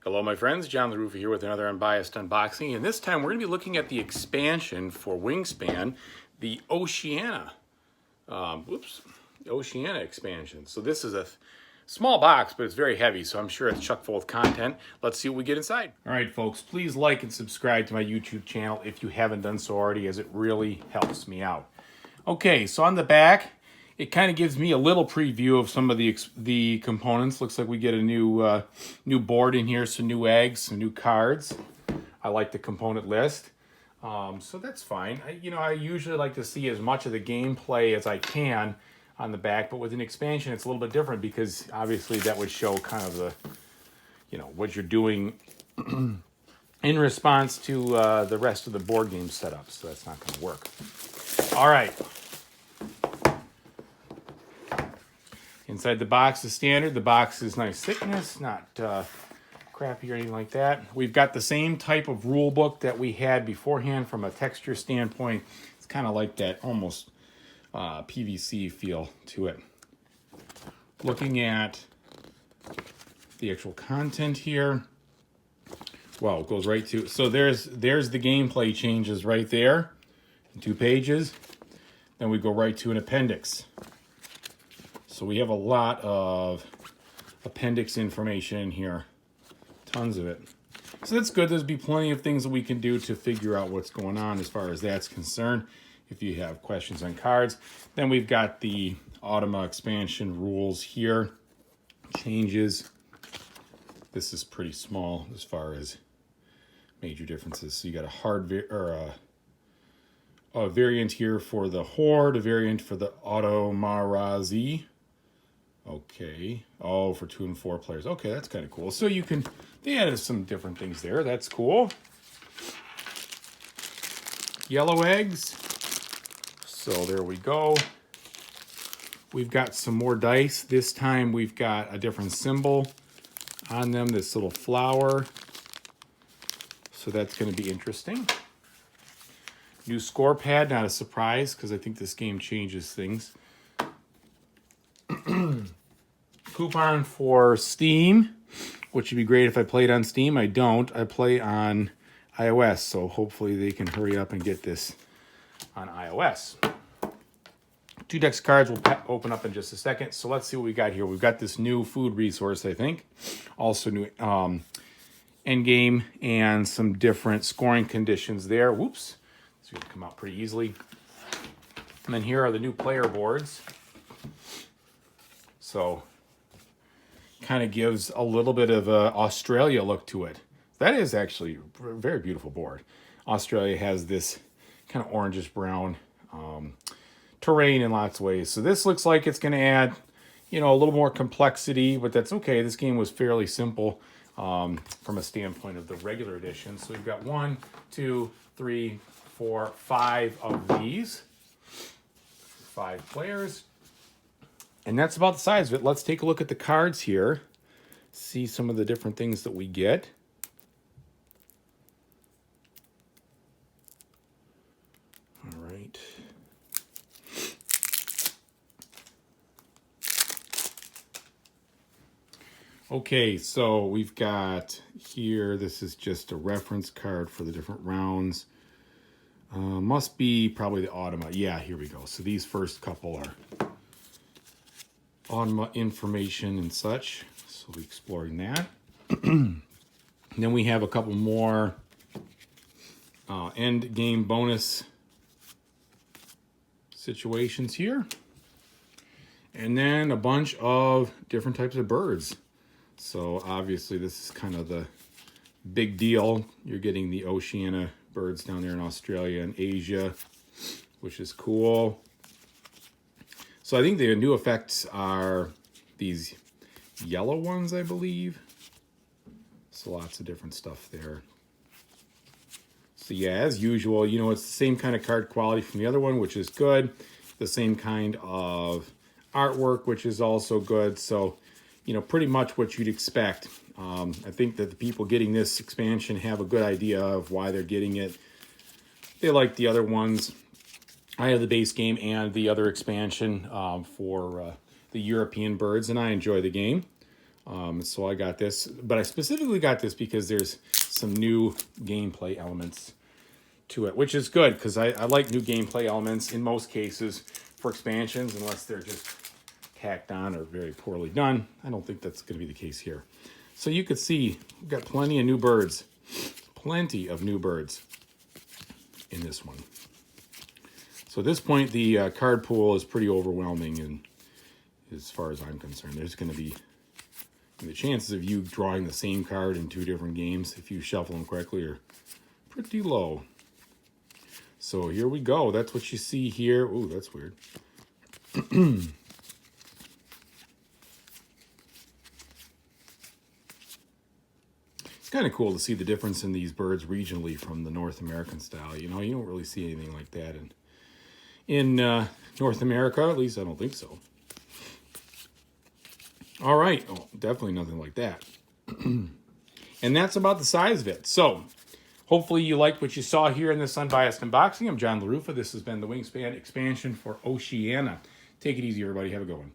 Hello my friends, John LaRuffa here with another Unbiased unboxing, and this time we're going to be looking at the expansion for Wingspan, the Oceania. Oceania expansion. So this is a small box, but it's very heavy, so I'm sure it's chock full of content. Let's see what we get inside. All right, folks, please like and subscribe to my YouTube channel if you haven't done so already, as it really helps me out. Okay, so on the back, it kind of gives me a little preview of some of the components. Looks like we get a new board in here, some new eggs, some new cards. I like the component list, so that's fine. I usually like to see as much of the gameplay as I can on the back, but with an expansion, it's a little bit different because obviously that would show kind of the, what you're doing in response to the rest of the board game setup. So that's not going to work. All right. Inside the box is standard. The box is nice thickness, not crappy or anything like that. We've got the same type of rule book that we had beforehand from a texture standpoint. It's kind of like that almost PVC feel to it. Looking at the actual content here, well, it goes right to, so there's the gameplay changes right there, 2 pages. Then we go right to an appendix. So we have a lot of appendix information in here, tons of it. So that's good. There'll be plenty of things that we can do to figure out what's going on as far as that's concerned. If you have questions on cards, then we've got the Automa expansion rules here, changes. This is pretty small as far as major differences. So you got a variant here for the Horde, a variant for the Automarazi. Okay. Oh, for 2 and 4 players. Okay, that's kind of cool. So they added some different things there. That's cool. Yellow eggs. So there we go. We've got some more dice. This time we've got a different symbol on them, this little flower. So that's going to be interesting. New score pad, not a surprise, because I think this game changes things. Coupon for Steam, which would be great if I played on Steam. I don't. I play on iOS, so hopefully they can hurry up and get this on iOS. 2 decks of cards will open up in just a second. So let's see what we got here. We've got this new food resource, I think. Also new endgame and some different scoring conditions there. Whoops. This would come out pretty easily. And then here are the new player boards. So kind of gives a little bit of a Australia look to it. That is actually a very beautiful board. Australia has this kind of orangish brown terrain in lots of ways. So this looks like it's going to add, a little more complexity, but that's okay. This game was fairly simple from a standpoint of the regular edition. So we've got 1, 2, 3, 4, 5 of these. 5 players. And that's about the size of it. Let's take a look at the cards here. See some of the different things that we get. All right. Okay, so we've got here, this is just a reference card for the different rounds. Must be probably the Automa. Yeah, here we go. So these first couple are Automa information and such. So we'll be exploring that. And then we have a couple more end game bonus situations here. And then a bunch of different types of birds. So obviously this is kind of the big deal. You're getting the Oceania birds down there in Australia and Asia, which is cool. So I think the new effects are these yellow ones, I believe. So lots of different stuff there. So yeah, as usual, it's the same kind of card quality from the other one, which is good. The same kind of artwork, which is also good. So, pretty much what you'd expect. I think that the people getting this expansion have a good idea of why they're getting it. They like the other ones. I have the base game and the other expansion for the European birds, and I enjoy the game. So I got this, but I specifically got this because there's some new gameplay elements to it, which is good because I like new gameplay elements in most cases for expansions, unless they're just tacked on or very poorly done. I don't think that's going to be the case here. So you could see we've got plenty of new birds in this one. So at this point, the card pool is pretty overwhelming, and as far as I'm concerned, there's going to be the chances of you drawing the same card in 2 different games, if you shuffle them correctly, are pretty low. So here we go. That's what you see here. Ooh, that's weird. It's kind of cool to see the difference in these birds regionally from the North American style. You know, you don't really see anything like that in North America. At least I don't think so. All right. Oh, definitely nothing like that. And that's about the size of it. So hopefully you liked what you saw here in this Unbiased unboxing. I'm John LaRuffa. This has been the Wingspan expansion for Oceania. Take it easy, everybody. Have a good one.